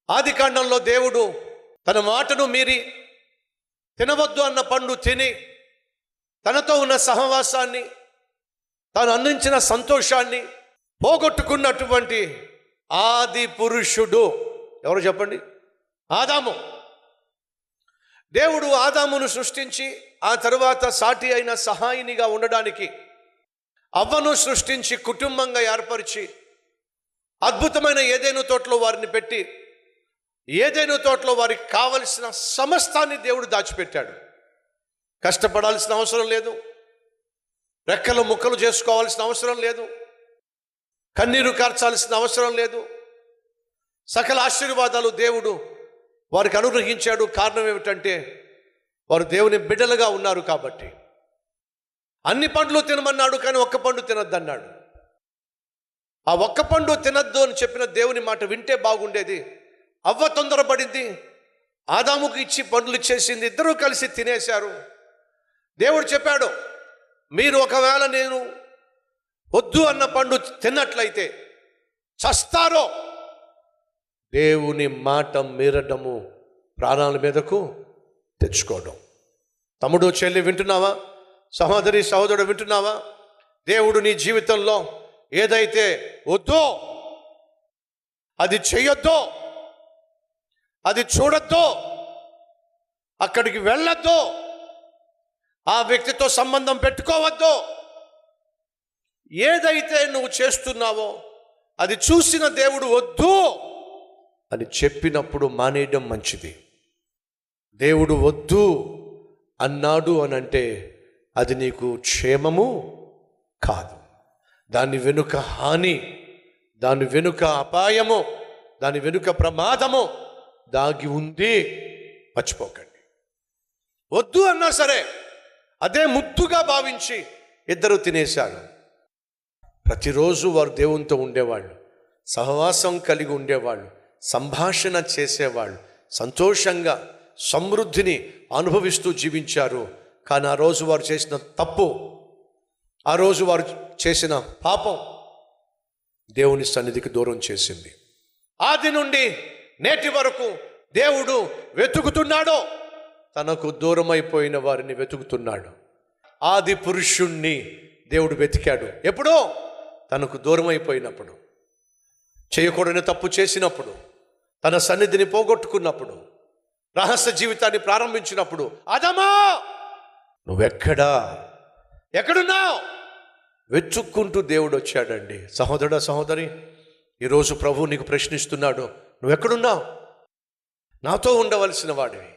ఆది కాండంలో దేవుడు తన మాటను మీరి తినవద్దు అన్న పండు తిని తనతో ఉన్న సహవాసాన్ని, తాను అందించిన సంతోషాన్ని పోగొట్టుకున్నటువంటి ఆది పురుషుడు ఎవరు చెప్పండి? ఆదాము. దేవుడు ఆదామును సృష్టించి ఆ తరువాత సాటి అయిన సహాయినిగా ఉండడానికి అవ్వను సృష్టించి కుటుంబంగా ఏర్పరిచి అద్భుతమైన ఏదైనా తోటలో వారిని పెట్టి ఏదైనా తోటలో వారికి కావలసిన సమస్తాన్ని దేవుడు దాచిపెట్టాడు. కష్టపడాల్సిన అవసరం లేదు, రెక్కలు ముక్కలు చేసుకోవాల్సిన అవసరం లేదు, కన్నీరు కార్చాల్సిన అవసరం లేదు. సకల ఆశీర్వాదాలు దేవుడు వారికి అనుగ్రహించాడు. కారణం ఏమిటంటే వారు దేవుని బిడ్డలుగా ఉన్నారు కాబట్టి. అన్ని పండ్లు తినమన్నాడు, కానీ ఒక్క పండు తినొద్దన్నాడు. ఆ ఒక్క పండు తినద్దు అని చెప్పిన దేవుని మాట వింటే బాగుండేది. అవ్వ తొందరపడింది, ఆదాముకు ఇచ్చి పండ్లు ఇచ్చేసింది, ఇద్దరూ కలిసి తినేశారు. దేవుడు చెప్పాడు, మీరు ఒకవేళ నేను వద్దు అన్న పండు తిన్నట్లయితే చస్తారో. దేవుని మాట మీరడము ప్రాణాల మీదకు తెచ్చుకోవడం. తమ్ముడు చెల్లి వింటున్నావా? సహోదరి సహోదరుడు వింటున్నావా? దేవుడు నీ జీవితంలో ఏదైతే వద్దో, అది చెయ్యొద్దో, అది చూడొద్దో, అక్కడికి వెళ్ళొద్దో, ఆ వ్యక్తితో సంబంధం పెట్టుకోవద్దో, ఏదైతే నువ్వు చేస్తున్నావో అది చూసిన దేవుడు వద్దు అని చెప్పినప్పుడు మానేయడం మంచిది. దేవుడు వద్దు అన్నాడు అని అంటే అది నీకు క్షేమము కాదు. దాని వెనుక హాని, దాని వెనుక అపాయము, దాని వెనుక ప్రమాదము దాగి ఉంది. మర్చిపోకండి. వద్దు అన్నా సరే అదే ముద్దుగా భావించి ఇద్దరు తినేశారు. ప్రతిరోజు వారు దేవునితో ఉండేవాళ్ళు, సహవాసం కలిగి ఉండేవాళ్ళు, సంభాషణ చేసేవాళ్ళు, సంతోషంగా సమృద్ధిని అనుభవిస్తూ జీవించారు. కానీ ఆ రోజు వారు చేసిన తప్పు, ఆ రోజు వారు చేసిన పాపం దేవుని సన్నిధికి దూరం చేసింది. ఆది నుండి నేటి వరకు దేవుడు వెతుకుతున్నాడు, తనకు దూరమైపోయిన వారిని వెతుకుతున్నాడు. ఆది పురుషుణ్ణి దేవుడు వెతికాడు. ఎప్పుడో తనకు దూరమైపోయినప్పుడు, చేయకూడని తప్పు చేసినప్పుడు, తన సన్నిధిని పోగొట్టుకున్నప్పుడు, రహస్య జీవితాన్ని ప్రారంభించినప్పుడు, ఆదామా నువ్వెక్కడా, ఎక్కడున్నావు వెతుక్కుంటూ దేవుడు వచ్చాడండి. సహోదరుడా సహోదరి, ఈరోజు ప్రభు నీకు ప్రశ్నిస్తున్నాడు, నువ్వెక్కడున్నావు? నాతో ఉండవలసిన వాడివి,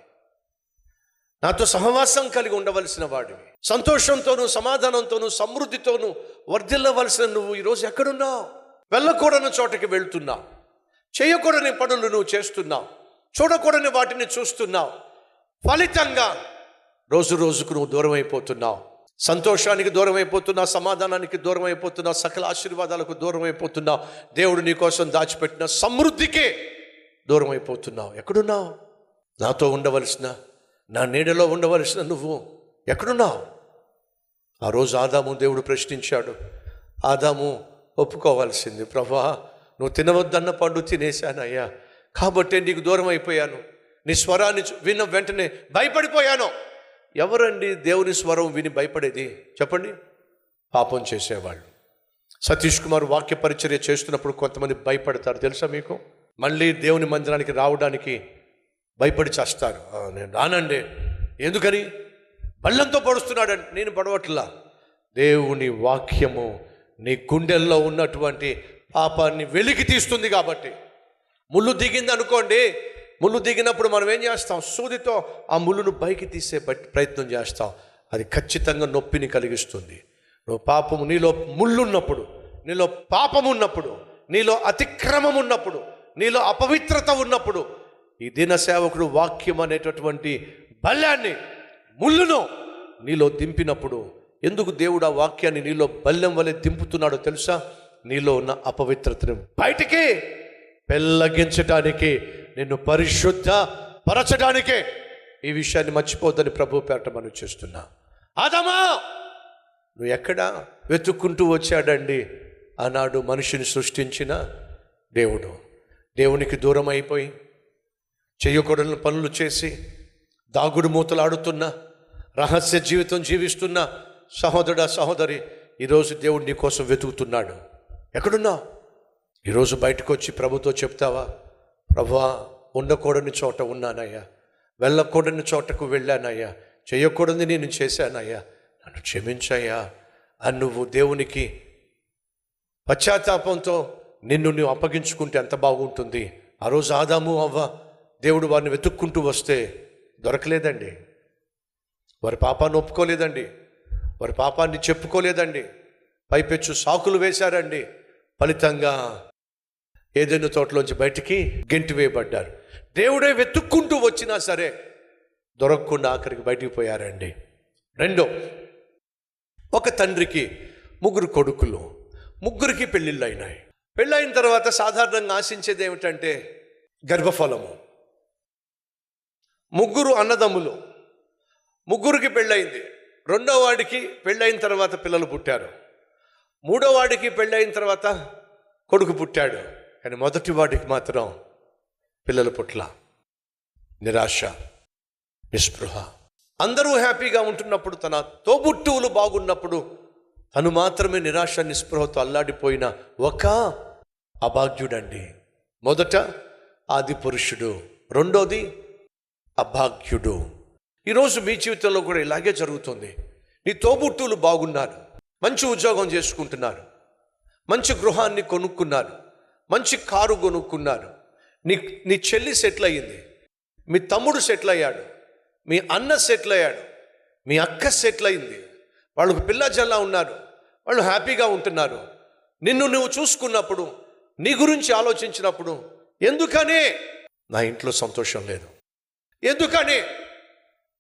నాతో సహవాసం కలిగి ఉండవలసిన వాడివి, సంతోషంతోనూ సమాధానంతోనూ సమృద్ధితోనూ వర్ధిల్లవలసిన నువ్వు ఈరోజు ఎక్కడున్నావు? వెళ్ళకూడని చోటకి వెళ్తున్నావు, చేయకూడని పనులు నువ్వు చేస్తున్నావు, చూడకూడని వాటిని చూస్తున్నావు. ఫలితంగా రోజు రోజుకు నువ్వు దూరం అయిపోతున్నావు. సంతోషానికి దూరం అయిపోతున్నావు, సమాధానానికి దూరం అయిపోతున్నావు, సకల ఆశీర్వాదాలకు దూరం అయిపోతున్నావు, దేవుడు నీ కోసం దాచిపెట్టిన సమృద్ధికే దూరం అయిపోతున్నావు. ఎక్కడున్నావు? నాతో ఉండవలసిన, నా నీడలో ఉండవలసిన నువ్వు ఎక్కడున్నావు? ఆ రోజు ఆదాము దేవుడు ప్రశ్నించాడు. ఆదాము ఒప్పుకోవాల్సింది, ప్రభువా నువ్వు తినవద్దన్న పండు తినేశానయ్యా, కాబట్టే నీకు దూరం అయిపోయాను, నీ స్వరాన్ని విన్న వెంటనే భయపడిపోయాను. ఎవరండి దేవుని స్వరం విని భయపడేది చెప్పండి? పాపం చేసేవాళ్ళు. సతీష్ కుమార్ వాక్య పరిచర్య చేస్తున్నప్పుడు కొంతమంది భయపడతారు తెలుసా మీకు? మళ్ళీ దేవుని మందిరానికి రావడానికి భయపడి చేస్తారు. నేను రానండి, ఎందుకని? బళ్ళంతో పడుస్తున్నాడండి. నేను పడవట్లా. దేవుని వాక్యము నీ గుండెల్లో ఉన్నటువంటి పాపాన్ని వెలికి తీస్తుంది కాబట్టి. ముళ్ళు దిగింది అనుకోండి, ముళ్ళు దిగినప్పుడు మనం ఏం చేస్తాం? సూదితో ఆ ముళ్ళును పైకి తీసే ప్రయత్నం చేస్తాం. అది ఖచ్చితంగా నొప్పిని కలిగిస్తుంది. నువ్వు పాపము, నీలో ముళ్ళున్నప్పుడు, నీలో పాపం ఉన్నప్పుడు, నీలో అతిక్రమం ఉన్నప్పుడు, నీలో అపవిత్రత ఉన్నప్పుడు, ఈ దిన సేవకుడు వాక్యం అనేటటువంటి బల్యాన్ని, ముళ్ళును నీలో దింపినప్పుడు, ఎందుకు దేవుడు ఆ వాక్యాన్ని నీలో బల్యం వలె దింపుతున్నాడో తెలుసా? నీలో ఉన్న అపవిత్రతను బయటికి పెళ్ళగించటానికి, నిన్ను పరిశుద్ధ పరచడానికే. ఈ విషయాన్ని మర్చిపోద్దని ప్రభు పేరట మనం చేస్తున్నా. ఆదామా నువ్వు ఎక్కడా? వెతుక్కుంటూ వచ్చాడండి ఆనాడు మనిషిని సృష్టించిన దేవుడు. దేవునికి దూరం అయిపోయి చేయకూడని పనులు చేసి దాగుడు మూతలాడుతున్న రహస్య జీవితం జీవిస్తున్న సహోదరుడా సహోదరి, ఈరోజు దేవుడు నీ కోసం వెతుకుతున్నాడు. ఎక్కడున్నావు? ఈరోజు బయటకు వచ్చి ప్రభుతో చెప్తావా, ప్రభువా ఉండకూడని చోట ఉన్నానయ్యా, వెళ్ళకూడని చోటకు వెళ్ళానయ్యా, చేయకూడని నేను చేశానయ్యా, నన్ను క్షమించయ్యా అని నువ్వు దేవునికి పశ్చాత్తాపంతో నిన్ను నువ్వు అప్పగించుకుంటే ఎంత బాగుంటుంది. ఆ రోజు ఆదాము అవ్వ దేవుడు వారిని వెతుక్కుంటూ వస్తే దొరకలేదండి. వారి పాపాన్ని ఒప్పుకోలేదండి, వారి పాపాన్ని చెప్పుకోలేదండి, పైపెచ్చు సాకులు వేశారండి. ఫలితంగా ఏదైనా తోటలోంచి బయటికి గెంటి వేయబడ్డారు. దేవుడే వెతుక్కుంటూ వచ్చినా సరే దొరకకుండా ఆఖరికి బయటికి పోయారండి. రెండో, ఒక తండ్రికి 3 కొడుకులు, 3కి పెళ్ళిళ్ళు అయినాయి. పెళ్ళైన తర్వాత సాధారణంగా ఆశించేది ఏమిటంటే గర్భఫలము. 3 అన్నదమ్ములు, 3కి పెళ్ళయింది. 2వ వాడికి పెళ్ళైన తర్వాత పిల్లలు పుట్టారు. 3వ వాడికి పెళ్ళైన తర్వాత కొడుకు పుట్టాడు. కానీ మొదటి వాడికి మాత్రం పిల్లలు పుట్ల. నిరాశ, నిస్పృహ. అందరూ హ్యాపీగా ఉంటున్నప్పుడు, తన తోబుట్టువులు బాగున్నప్పుడు తను మాత్రమే నిరాశ నిస్పృహతో అల్లాడిపోయిన ఒక అభాగ్యుడండి. మొదట ఆది పురుషుడు, రెండోది అభాగ్యుడు. ఈరోజు మీ జీవితంలో కూడా ఇలాగే జరుగుతుంది. నీ తోబుట్టువులు బాగున్నారు, మంచి ఉద్యోగం చేసుకుంటున్నారు, మంచి గృహాన్ని కొనుక్కున్నారు, మంచి కారు కొనుక్కున్నారు, నీ చెల్లి సెటిల్ అయ్యింది, మీ తమ్ముడు సెటిల్ అయ్యాడు, మీ అన్న సెటిల్ అయ్యాడు, మీ అక్క సెటిల్ అయింది, వాళ్ళకు పిల్ల జల్లా ఉన్నారు, వాళ్ళు హ్యాపీగా ఉంటున్నారు. నిన్ను నువ్వు చూసుకున్నప్పుడు, నీ గురించి ఆలోచించినప్పుడు, ఎందుకని నా ఇంట్లో సంతోషం లేదు, ఎందుకని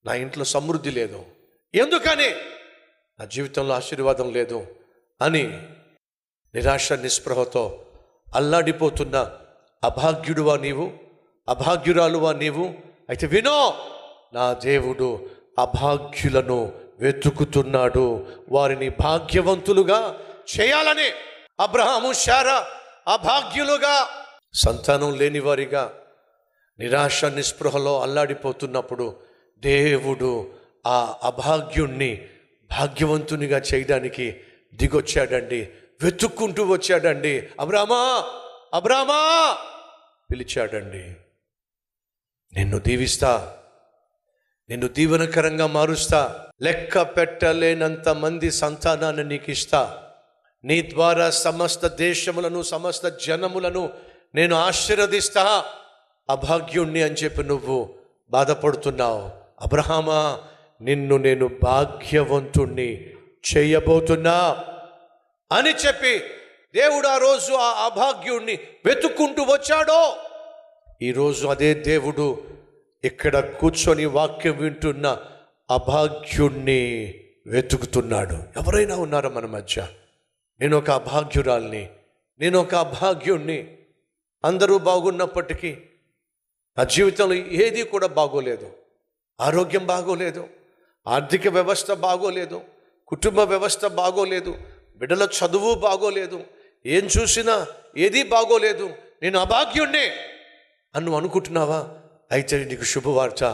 నా ఇంట్లో సమృద్ధి లేదు, ఎందుకని నా జీవితంలో ఆశీర్వాదం లేదు అని నిరాశ నిస్పృహతో అల్లాడిపోతున్న అభాగ్యుడువా నీవు, అభాగ్యురాలువా నీవు? అయితే వినో, నా దేవుడు అభాగ్యులను వెతుకుతున్నాడు, వారిని భాగ్యవంతులుగా చేయాలని. అబ్రహాము, శారా అభాగ్యులుగా, సంతానం లేని వారిగా నిరాశ నిస్పృహలో అల్లాడిపోతున్నప్పుడు దేవుడు ఆ అభాగ్యుణ్ణి భాగ్యవంతునిగా చేయడానికి దిగొచ్చాడండి, వెతుక్కుంటూ వచ్చాడండి. అబ్రామా, అబ్రామా పిలిచాడండి. నిన్ను దీవిస్తా, నిన్ను దీవెనకరంగా మారుస్తా, లెక్క పెట్టలేనంత మంది సంతానాన్ని నీకు ఇస్తా, నీ ద్వారా సమస్త దేశములను సమస్త జనములను నేను ఆశీర్వదిస్తా, అభాగ్యుణ్ణి అని చెప్పి నువ్వు బాధపడుతున్నావు. అబ్రహామా, నిన్ను నేను భాగ్యవంతుణ్ణి చేయబోతున్నా అని చెప్పి దేవుడు ఆ రోజు ఆ అభాగ్యుణ్ణి వెతుక్కుంటూ వచ్చాడో, ఈరోజు అదే దేవుడు ఇక్కడ కూర్చొని వాక్యం వింటున్న అభాగ్యుణ్ణి వెతుకుతున్నాడు. ఎవరైనా ఉన్నారా మన మధ్య? నేను ఒక అభాగ్యురాల్ని, నేను ఒక అభాగ్యుణ్ణి. అందరూ బాగున్నప్పటికీ నా జీవితంలో ఏది కూడా బాగోలేదు. ఆరోగ్యం బాగోలేదు, ఆర్థిక వ్యవస్థ బాగోలేదు, కుటుంబ వ్యవస్థ బాగోలేదు, బిడ్డల చదువు బాగోలేదు, ఏం చూసినా ఏదీ బాగోలేదు, నేను అభాగ్యుణ్ణి అని నువ్వు అనుకుంటున్నావా? అయితే నీకు శుభవార్త,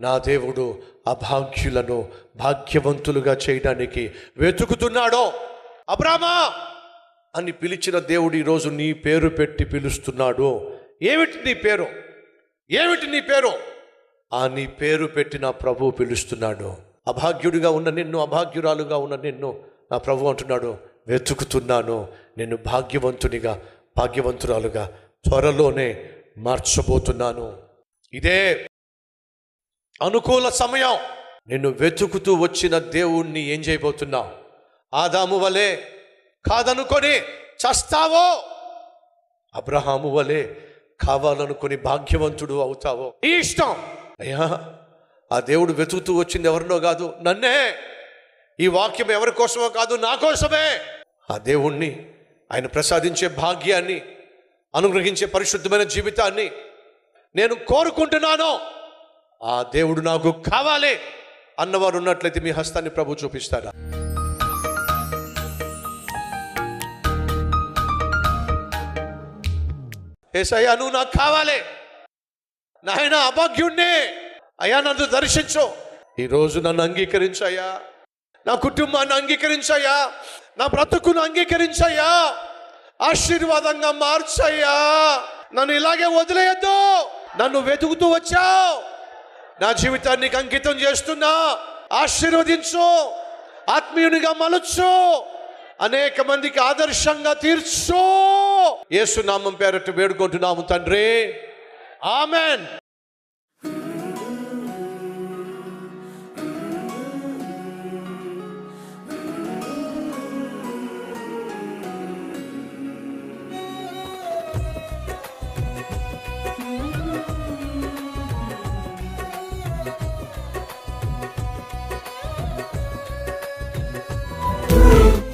నా దేవుడు అభాగ్యులను భాగ్యవంతులుగా చేయడానికి వెతుకుతున్నాడో. అబ్రామా అని పిలిచిన దేవుడు ఈరోజు నీ పేరు పెట్టి పిలుస్తున్నాడు. ఏమిటి నీ పేరు? ఏమిటి నీ పేరు? ఆ నీ పేరు పెట్టిన ప్రభువు పిలుస్తున్నాడు. అభాగ్యుడిగా ఉన్న నిన్ను, అభాగ్యురాలుగా ఉన్న నిన్ను నా ప్రభు అంటున్నాడు, వెతుకుతున్నాను, నిన్ను భాగ్యవంతునిగా, భాగ్యవంతురాలుగా త్వరలోనే మార్చబోతున్నాను. ఇదే అనుకూల సమయం. నిన్ను వెతుకుతూ వచ్చిన దేవుణ్ణి ఏం చేయబోతున్నావు? ఆదాము వలె కాదనుకొని చస్తావో, అబ్రహాము వలె కావాలనుకొని భాగ్యవంతుడు అవుతావో నీ ఇష్టం. అయ్యా, ఆ దేవుడు వెతుకుతూ వచ్చింది ఎవరినో కాదు, నన్నే. ఈ వాక్యం ఎవరి కోసమో కాదు, నా కోసమే. ఆ దేవుణ్ణి, ఆయన ప్రసాదించే భాగ్యాన్ని, అనుగ్రహించే పరిశుద్ధమైన జీవితాన్ని నేను కోరుకుంటున్నాను. ఆ దేవుడు నాకు కావాలి అన్నవారు ఉన్నట్లయితే మీ హస్తాన్ని ప్రభు చూపిస్తారా? యేసయ్యా, నువ్వు నాకు కావాలి, నాయన అభాగ్యుణ్ణి, అయ్యా నన్ను దర్శించు, ఈరోజు నన్ను అంగీకరించయ్యా, నా కుటుంబాన్ని అంగీకరించయ్యా, నా బ్రతుకును అంగీకరించయ్యా, ఆశీర్వాదంగా మార్చయ్యా, నన్ను ఇలాగే వదిలేయద్దు, నన్ను వెతుకుతూ వచ్చావు, నా జీవితాన్ని అంకితం చేస్తున్నా, ఆశీర్వదించు, ఆత్మీయునిగా మలచు, అనేక మందికి ఆదర్శంగా తీర్చు. యేసు నామం పేరట వేడుకుంటున్నాము తండ్రి, ఆమెన్.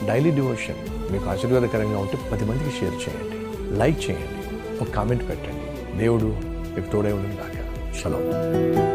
డైలీ డివోషన్ మీకు ఆశీర్వాదకరంగా ఉంటే 10 మందికి షేర్ చేయండి, లైక్ చేయండి, ఒక కామెంట్ పెట్టండి. దేవుడు మీకు తోడై ఉండను గాక. షలోమ్.